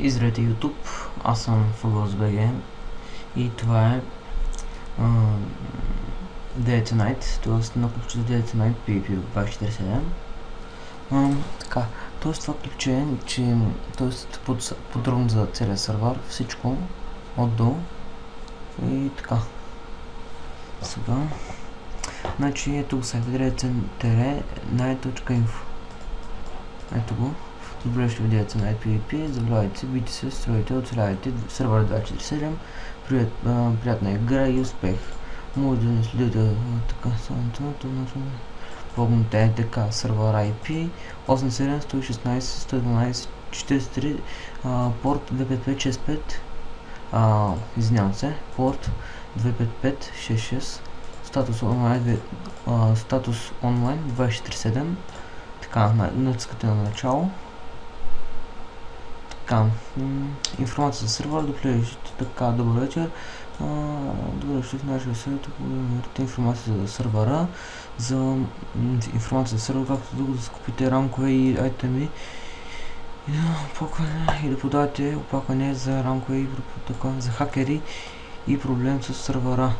Изрете YouTube, аз съм FugglersBG и това е Day to Night, т.е. едно клипче за Day to Night PvP 247. Така, т.е. това клипче е, че подробно за целия сервер, всичко отдолу и така. Сега, значи ето го сайта night.info. Ето го. Добре ще видите на PvP, забравяйте, бийте се, строите, оцелявайте, сервер 247, приятна игра и успех. Може да не следите така помните така, сервер IP 87.116.112.43, порт 255.65, извинявам се, порт 255.66, статус онлайн 247, така, натискате на начало. Така, информация за сервер, доплеещите, така, добър вечер. Добре дошли в нашия сайт, намерите информация за сервера, за информация за сервера, както да закупите рамкове и айтеми и да подавате оплакване за рамкове и за хакери и проблем с сервера.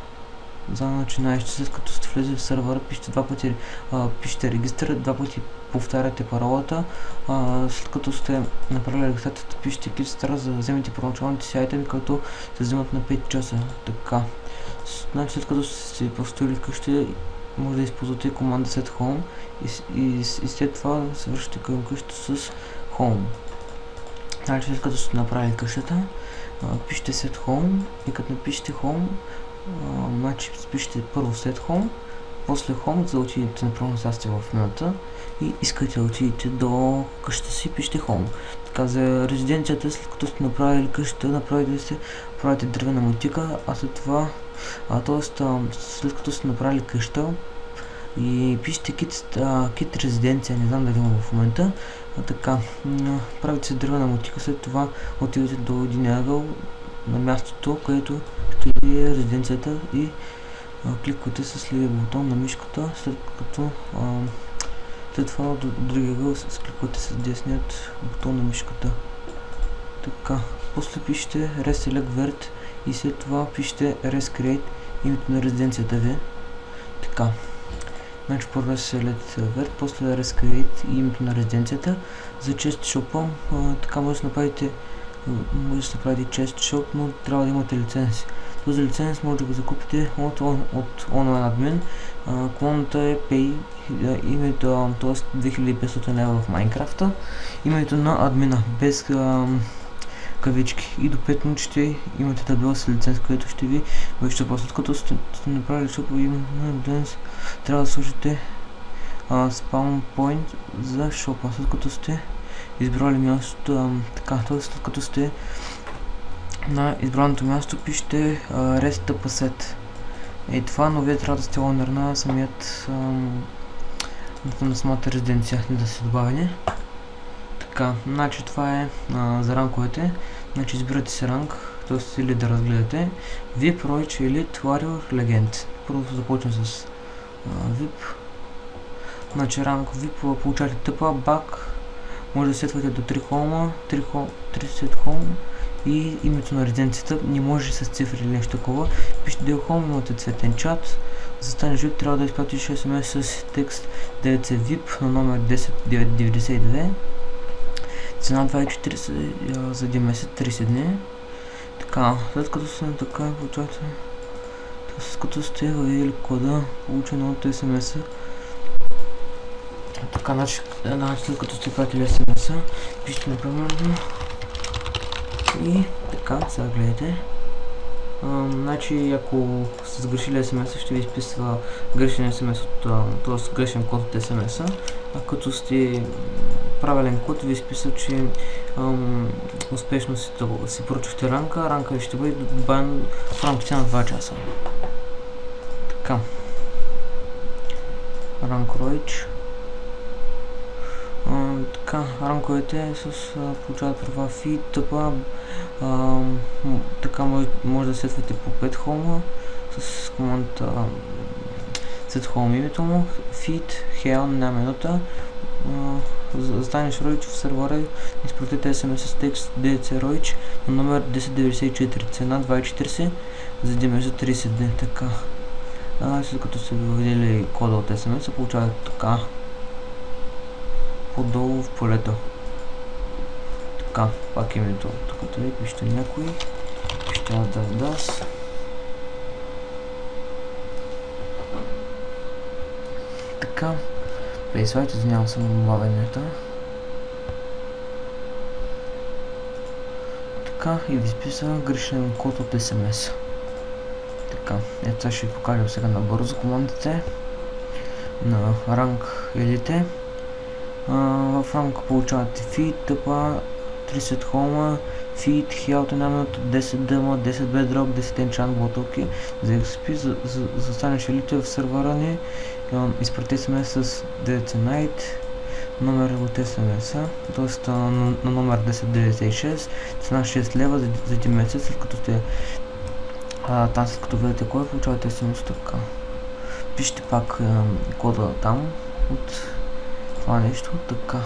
За начинаещи, след като сте влезли в сервера, пишете два пъти, пишете регистър, два пъти повтаряте паролата, след като сте направили регистрацията, пишете кит-стара, за да вземете първоначалните си айтеми, като се вземат на 5 часа. Така. Значи, след като сте построили къщи, може да използвате команда set home и след това се връщате към къщата с home. Значи, след като сте направили къщата, пишете set home и като напишете home, значи пишете първо set home, после home, за да отидете на първо място в менюта и искате да отидете до къщата си, пишете home. Така, за резиденцията, след като сте направили къщата, правите дървена мотика, а след това, след като сте направили къща и пишете кит резиденция, не знам дали има в момента, така, правите се дървена мотика, след това отидете до един ъгъл на мястото, където ще е резиденцията и кликвате с левия бутон на мишката, след това до другия ъгъл кликвате с десният бутон на мишката. Така, после пишете reselect vert и след това пишете rescreate името на резиденцията ви. Така, значи първо reselect vert, после rescreate името на резиденцията. За chest shop, така може да направите chest shop, но трябва да имате лиценз. Този лиценз може да го закупите от онлайн админ. Клоната е Pay, името, т.е. 2500 лева в Майнкрафта. Името на админа, без кавички. И до 5 минути ще имате табела с лиценз, който ще ви върши после. Като сте направили шопа и името на лиценз, трябва да сложите spawn point за шопа, след като сте избрали мястото, така, т.е. след като сте на избраното място, пишете rest set. И това, но вие трябва да сте онер на самата резиденция, да се добавяне. Така, значи това е за ранковете. Значи избирате си ранг, т.е. или да разгледате VIP, Roach, Elite, Warrior, Legend. Първо започвам с VIP. Значи ранг VIP, получавате тъпа, бак, може да сетвате до 3 хома, 3 сет хом и името на резиденцията, не може с цифри или нещо такова. Пишете Del Home, имате цветен чат. За стане жив трябва да изпратиш SMS с текст DLC VIP на номер 10992. Цена 24 за 1 месец, 30 дни. Така, след като сте така, получавате, след като сте въвели кода, получено от SMS-а. Така, значи след като сте пратили SMS-а, пишете например и така, сега гледайте. Значи, ако сте сгрешили SMS-а, ще ви изписва грешен SMS, т.е. грешен код от SMS-а. А като сте правилен код, ви изписва, че успешно си прочихте ранка. Ранка ви ще бъде добавен в рамките на 2 часа. Така. Ранк Roach. Така, ранковете получават права feed, тъпа, така може да сетвате по 5 хома с команда set home името му, feed, hell на минута, застанеш Roich в сервера, изпратете SMS с текст DDC Roich на номер 1094, цена 2,40, за ден за 30 дни, така. След като сте видели кода от SMS, получавате така. Подолу в полето. Така, пак името. Тук ви пишете някой. Пишете ADAS. Така. Пресвайте, извинявам се на добавенията. Така, и ви изписа грешен код от SMS. Така, ето сега ще ви покажем сега набързо командите на ранг елите. В ранг получавате feed, тъпа, 30 хома, feed, health една минута, 10 дъма, 10 bedrock, 10 enchant ботълки за XP, за станеш елите в сервера ни. Изпрати SMS с DDC Night, номер от SMS-а, т.е. на номер 1096, цена 6 лева за 1 месец, след като сте там, след като видите кой, получавате SMS така. Пишете пак кода там от това нещо, така.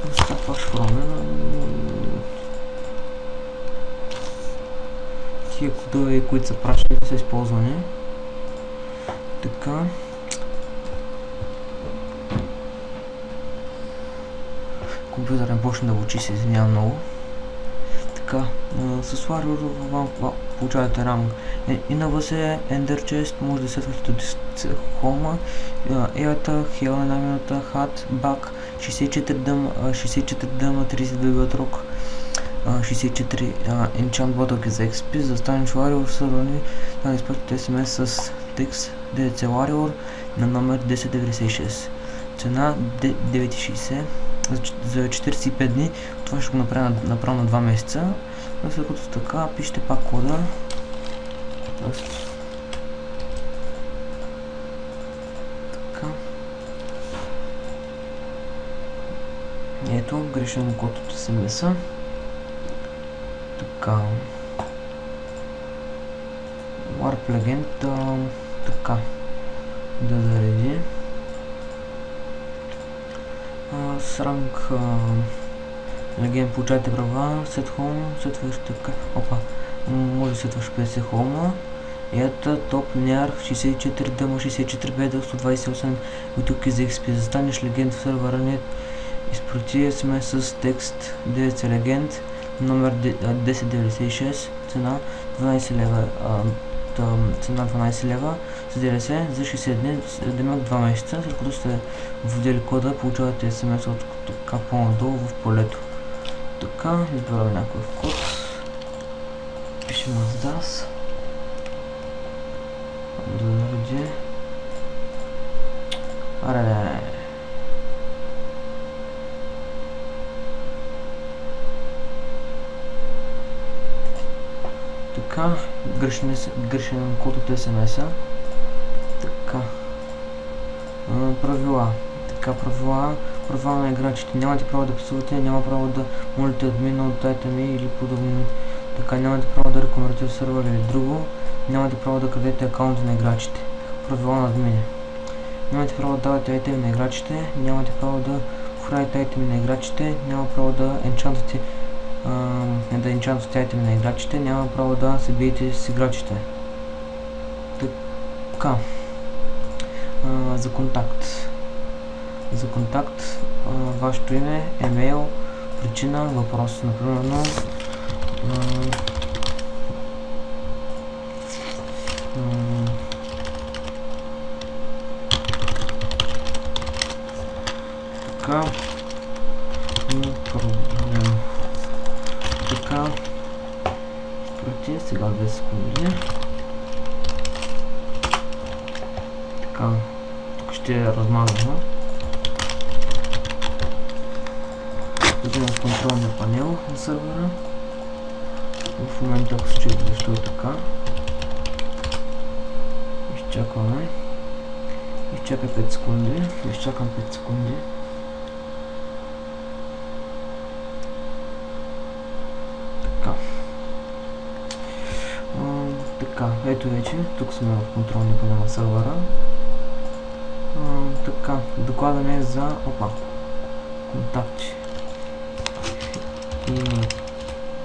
Просто пак ще променя. Тия кодове, които са пращани, са използвани. Така. Компютър не почне да учи, се извинявам много. Така, с Warrior получавате ранг. И на вас е Ender Chest, може да сетвате до Хома, Еата, Хел една минута, Хат, Бак, 64 дъма, 32 Bedrock, 64 Enchant ботълки за XP, за станеш Warrior в сервера, да изпратите SMS с текст DDC Warrior на номер 1096. Цена 9,60 за 45 дни. Това ще го направя направо на 2 месеца. След като така, пишете пак кода. Така. Ето, грешен код от SMS-а. Така. Warp Legend. Така. Да зареди. С ранг Legend получавате права, set home, сетваш така. Опа. Може да сетваш 50 хома. Ето топ няр 64 дъма, 64 беда, 128 бутилки за XP. Застанеш легенд в сервера ни, изпрати SMS с текст DDC Legend, номер 1096, цена 12 лева. Цена 12 лева с ДДС за 60 дни, демек 2 месеца. След като сте вводили кода, получавате SMS от така по-надолу в полето. Така, избираме някой код. Пишем ADAS. Доради. Аре. Така, грешен код от SMS-а. Така. Правила. Така, правила на играчите. Нямате право да писувате, няма право да молите админа от айтеми или подобни. Така, нямате право да рекламирате в сервер или друго. Нямате право да крадете акаунти на играчите. Правила на админи. Нямате право да давате айтеми на играчите. Нямате право да вкрадете айтеми на играчите. Няма право да енчантвате айтеми на играчите, няма право да се биете с играчите. Така. За контакт. За контакт, вашето име, емейл, причина, въпрос, например. Така. Проблем. Така. Прочие сега 2 секунди. Така. Тук ще е размазано. Отивам в контролния панел на сервера. В момента ако се чуете защо е така. Изчакваме. Изчакай 5 секунди. Изчакам 5 секунди. Така, ето вече, тук сме в контролния панел на сервера. Така, докладане за... Опа! контакти.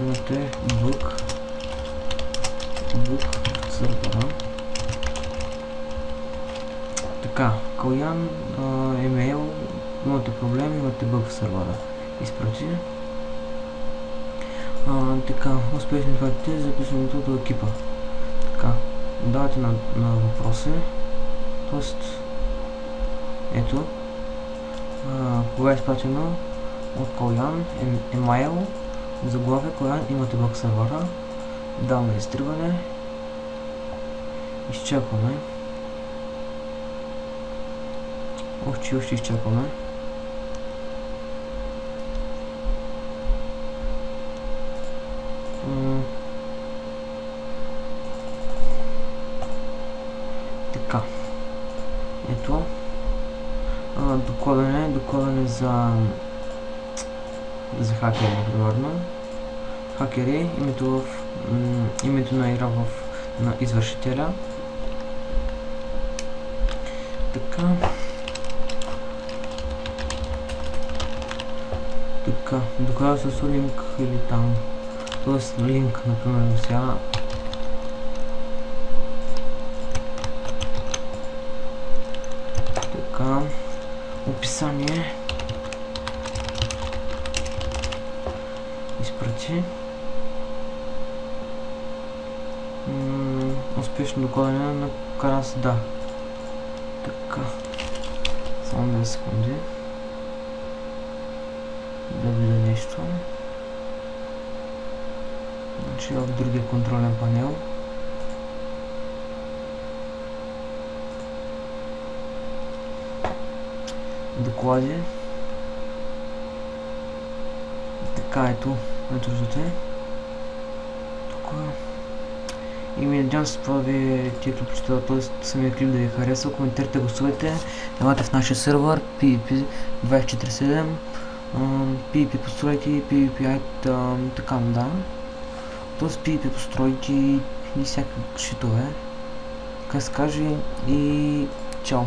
Имате бъг в сървъра. Така, Калян, имейл, имате проблем, имате бъг в сървъра. Изпрати. Така, успешни факти, записването до екипа. Така, давате на въпроси. Тоест, ето, кога е изпратено от Калян, емайл, заглавие Калян, имате бъг в сървъра. Даваме регистриране. Изчакваме. Още изчакваме. Така. Ето. Докладане за хакери, примерно. Хакери, името на игра на извършителя. Така, доклада с линк или там, т.е. линк, например, сега. Така, описание. Изпрати. Успешно докладане на Карас, да. Така. Само 2 секунди. Да видя нещо. Значи в другия контролен панел. Доклади. Така, ето виждате. Тук. И ми надявам се това ви е тия клипчета, т.е. самия клип да ви хареса. Коментарите, гласувайте. Елате в нашия сервер PvP 24/7. PvP постройки, PvP така да. Т.е. PvP постройки и всякакви шитове. Така се каже и чао.